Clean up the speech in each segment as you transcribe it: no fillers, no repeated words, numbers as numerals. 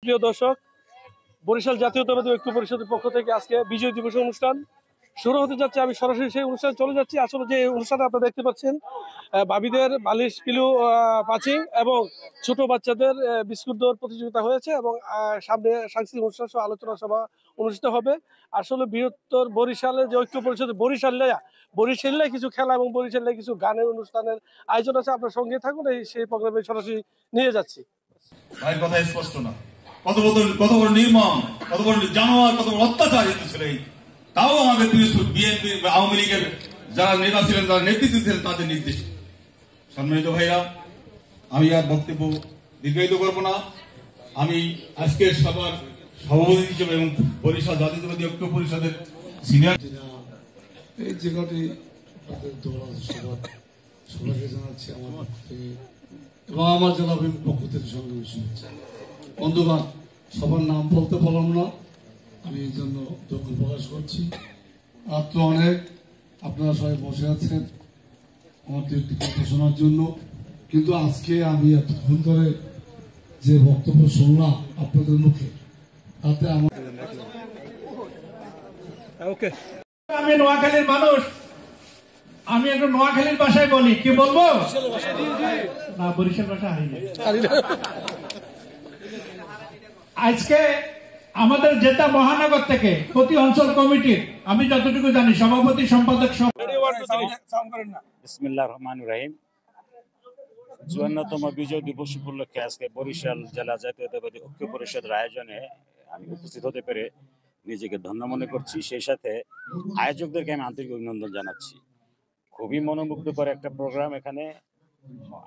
প্রিয় দর্শক, বরিশাল জাতীয়তাবাদী ঐক্য পরিষদের পক্ষ থেকে আজকে বিজয় দিবস অনুষ্ঠান শুরু হতে যাচ্ছে। আমি সরাসরি সেই অনুষ্ঠানে চলে যাচ্ছি। আসলে যে অনুষ্ঠানে আপনারা দেখতে পাচ্ছেন, বাবিদের বালিশ পিলু পাচিং এবং ছোট বাচ্চাদের বিস্কুট দেওয়ার প্রতিযোগিতা হয়েছে এবং সামনে সাংস্কৃতিক অনুষ্ঠান সহ আলোচনা সভা অনুষ্ঠিত হবে। আসলে বৃহত্তর বরিশালের যে ঐক্য পরিষদ বরিশালে কিছু খেলা এবং বরিশালে কিছু গানের অনুষ্ঠানের আয়োজন আছে। আপনার সঙ্গে থাকুন, সেই প্রোগ্রামে সরাসরি নিয়ে যাচ্ছি। ভাইয়ের কথা স্পষ্ট না, কত বড় নির্মম, কত বড় জানোয়ার, কত বড় অত্যাচার ছিল। তাও আমাদের বিএনপি আওয়ামী লীগের যারা নেতা ছিলেন, যারা নেতৃত্ব ছিলেন, তাদের নির্দেশ। সম্মানিত ভাইরা, আমি আর বক্তব্য দীর্ঘায়িত করব না। আমি আজকের সবার সভাপতি হিসেবে এবং বরিশাল জাতীয়তাবাদী ঐক্য পরিষদের সিনিয়র এই যে কটি সবাইকে জানাচ্ছি আমার পক্ষ থেকে এবং আমার জেলা পক্ষ থেকে সংগ্রামী শুভেচ্ছা। বন্ধুগণ, সবার নাম বলতে পারলাম না, আমি এই জন্য দুঃখ প্রকাশ করছি। রাত্র অনেক, আপনারা সবাই বসে আছেন আমার দু একটি কথা শোনার জন্য, কিন্তু আজকে আমি এতক্ষণ ধরে যে বক্তব্য শুনলাম আপনাদের মুখে, তাতে আমার আমি নোয়াখালীর মানুষ, আমি একটু নোয়াখালীর ভাষায় বলি। কি বলবো? না, বরিশাল ভাষা হারিয়ে। আজকে আমাদের জেতা মহানগর থেকে প্রতি অঞ্চল কমিটির, আমি যতটুকু জানি, সভাপতি সম্পাদক সহ বিসমিল্লাহির রহমানির রহিম। ৫৪তম বিজয় দিবস উপলক্ষে আজকে বরিশাল জেলা জাতীয়তাবাদী ঐক্য পরিষদের আয়োজনে আমি উপস্থিত হতে পেরে নিজেকে ধন্য মনে করছি। সেই সাথে আয়োজকদেরকে আমি আন্তরিক অভিনন্দন জানাচ্ছি। খুবই মনোমুগ্ধকর একটা প্রোগ্রাম। এখানে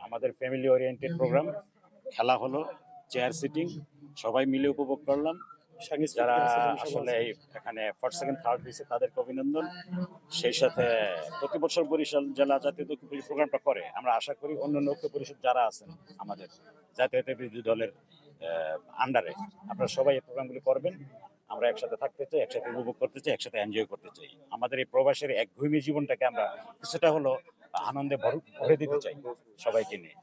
আমাদের ফ্যামিলি ওরিয়েন্টেড প্রোগ্রাম, খেলা হলো, চেয়ার সিটিং, সবাই মিলে উপভোগ করলাম। যারা আসলে এখানে ফার্স্ট সেকেন্ড থার্ড হয়েছে তাদেরকে অভিনন্দন। সেই সাথে প্রতি বছর বরিশাল জেলা জাতীয় ঐক্য পরিষদ প্রোগ্রামটা করে। আমরা আশা করি অন্যান্য ঐক্য পরিষদ যারা আছেন আমাদের জাতীয়তাবাদী দলের আন্ডারে, আপনারা সবাই এই প্রোগ্রামগুলি করবেন। আমরা একসাথে থাকতে চাই, একসাথে উপভোগ করতে চাই, একসাথে এনজয় করতে চাই। আমাদের এই প্রবাসের একঘেয়েমি জীবনটাকে আমরা কিছুটা হলো আনন্দে ভরে দিতে চাই সবাইকে নিয়ে।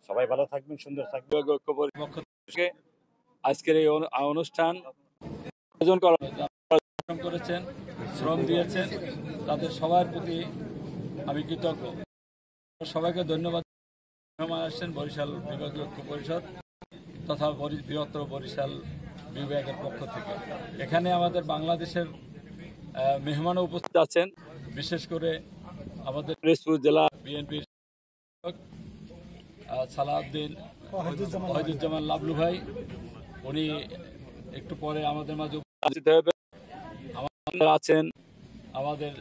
সবাই ভালো থাকবেন, সুন্দর থাকবেন। ঐক্য পরিষদ থেকে আজকের এই অনুষ্ঠান আয়োজন করেছেন, শ্রম দিয়েছেন, তাদের সবার প্রতি আমি কৃতজ্ঞ। সবাইকে ধন্যবাদ। মেহমান আসছেন বরিশাল বিভাগীয় ঐক্য পরিষদ তথা বৃহত্তর বরিশাল বিভাগের পক্ষ থেকে। এখানে আমাদের বাংলাদেশের মেহমানও উপস্থিত আছেন, বিশেষ করে আমাদের পিরোজপুর জেলা বিএনপির সালাউদ্দিন ওয়াহিদুজ্জামান লাবলু ভাই, উনি একটু পরে আমাদের মাঝে উপস্থিত হবে। আমাদের আছেন আমাদের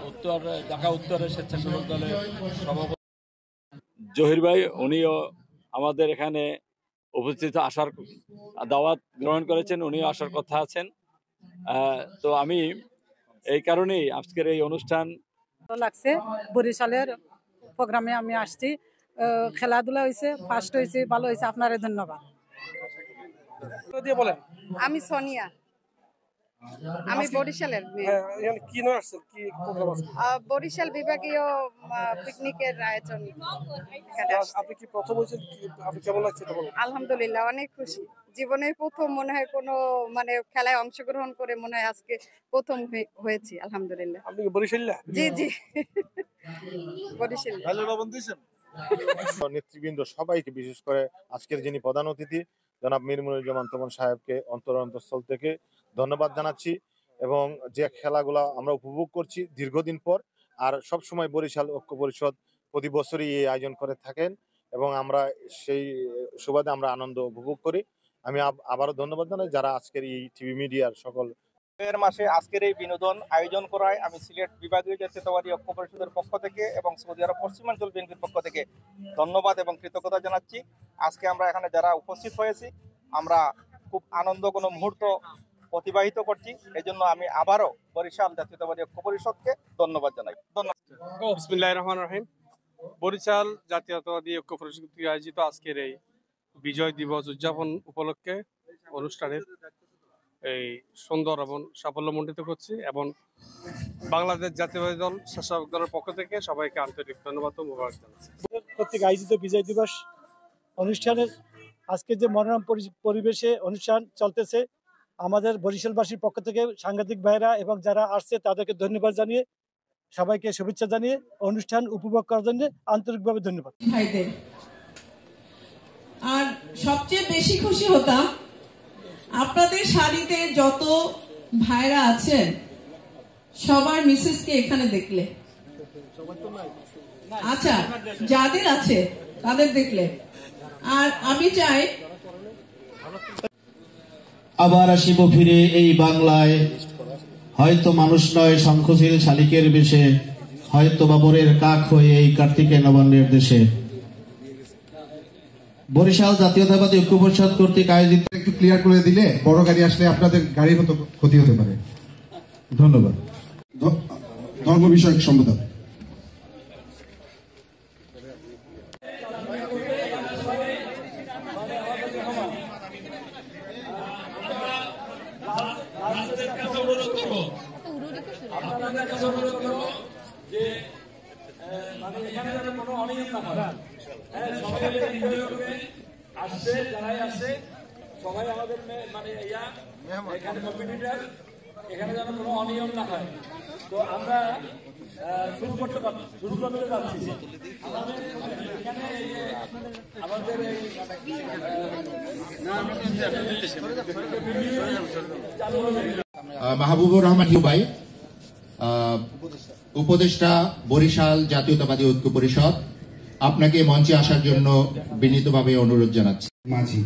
উত্তর ঢাকা উত্তরের স্বেচ্ছাসেবক দলের সভাপতি জহির ভাই, উনিও আমাদের এখানে উপস্থিত আসার দাওয়াত গ্রহণ করেছেন, উনিও আসার কথা আছেন। তো আমি এই কারণেই আজকের এই অনুষ্ঠান ভালো লাগছে। বরিশালের প্রোগ্রামে আমি আসছি, খেলাধুলা হয়েছে, ফার্স্ট হয়েছে, ভালো হয়েছে। আপনারে ধন্যবাদ। আমি সোনিয়া, আমি বরিশালের বরিশাল বিভাগীয় পিকনিকের আয়োজন। আপনি কি প্রথম হয়েছেন? আপনি কেমন লাগছে? আলহামদুলিল্লাহ, অনেক খুশি। জীবনের প্রথম মনে হয় কোনো খেলায় অংশগ্রহণ করে মনে হয় আজকে প্রথম হয়েছি। আলহামদুলিল্লাহ। আপনি কি বরিশালিয়া? জি জি, বরিশাল। নেতৃবৃন্দ সবাইকে, বিশেষ করে আজকের যিনি প্রধান অতিথি জনাব মীর মনিরুজ্জামান তপন সাহেবকে অন্তরস্থল থেকে ধন্যবাদ জানাচ্ছি। এবং যে খেলাগুলা আমরা উপভোগ করছি দীর্ঘদিন পর, আর সব সময় বরিশাল ঐক্য পরিষদ প্রতি বছরই এই আয়োজন করে থাকেন এবং আমরা সেই সুবাদে আমরা আনন্দ উপভোগ করি। আমি আবারও ধন্যবাদ জানাই যারা আজকের এই টিভি মিডিয়ার সকল মাসে আজকের এই বিনোদন আয়োজন করায় আমি সিলেট বিভাগীয় জাতীয়তাবাদী ঐক্য পরিষদের পক্ষ থেকে এবং সৌদি আরব পশ্চিমাঞ্চল বিএনপির পক্ষ থেকে ধন্যবাদ এবং কৃতজ্ঞতা জানাচ্ছি। আজকে আমরা এখানে যারা উপস্থিত হয়েছি, আমরা খুব আনন্দ কোনো মুহূর্ত অতিবাহিত করছি। এই জন্য আমি আবারও বরিশাল জাতীয়তাবাদী ঐক্য পরিষদকে ধন্যবাদ জানাই। বিসমিল্লাহির রহমানির রহিম। বরিশাল জাতীয়তাবাদী ঐক্য পরিষদ আয়োজিত আজকের এই বিজয় দিবস উদযাপন উপলক্ষে অনুষ্ঠানের এই সুন্দর এবং সাফল্যমণ্ডিত করছি এবং বাংলাদেশ জাতীয়তাবাদী দল স্বেচ্ছাসেবক দলের পক্ষ থেকে সবাইকে আন্তরিক ধন্যবাদ ও মোবারক জানাচ্ছি। কর্তৃক আয়োজিত বিজয় দিবস অনুষ্ঠানের আজকে যে মনোরম পরিবেশে অনুষ্ঠান চলতেছে, আমাদের বরিশালবাসীর পক্ষ থেকে সাংবাদিক ভাইরা এবং যারা আসছে তাদেরকে ধন্যবাদ জানিয়ে সবাইকে শুভেচ্ছা জানিয়ে অনুষ্ঠান উপভোগ করার জন্য আন্তরিকভাবে ধন্যবাদ ভাইদের। আর সবচেয়ে বেশি খুশি হতাম আপনাদের সারিতে যত ভাইরা আছেন সবার মিসেসকে এখানে দেখলে, আচ্ছা যাদের আছে তাদের দেখলে। আর আমি চাই আবার আসিব ফিরে এই বাংলায়, হয়তো মানুষ নয় শঙ্খশীল শালিকের বেশে, হয়তো বাবরের কাক হয়ে এই কার্তিকে নবান্নের দেশে। বরিশাল জাতীয়তাবাদী ঐক্য পরিষদ কর্তৃক আয়োজিত একটু ক্লিয়ার করে দিলে বড় গাড়ি আসলে আপনাদের গাড়ির মতো ক্ষতি হতে পারে। ধন্যবাদ। ধর্ম বিষয়ক সম্বোধন। আসছে যারাই আসছে সবাই আমাদের মানে এখানে কম্পিটিটর, এখানে যেন কোনো অনিয়ম না হয়। তো আমরা শুরু করতে যাচ্ছি। এখানে আমাদের মাহবুবুর রহমান ইউবাই, উপদেষ্টা বরিশাল জাতীয়তাবাদী ঐক্য পরিষদ, আপনাকে মঞ্চে আসার জন্য বিনীতভাবে অনুরোধ জানাচ্ছি। মাঝি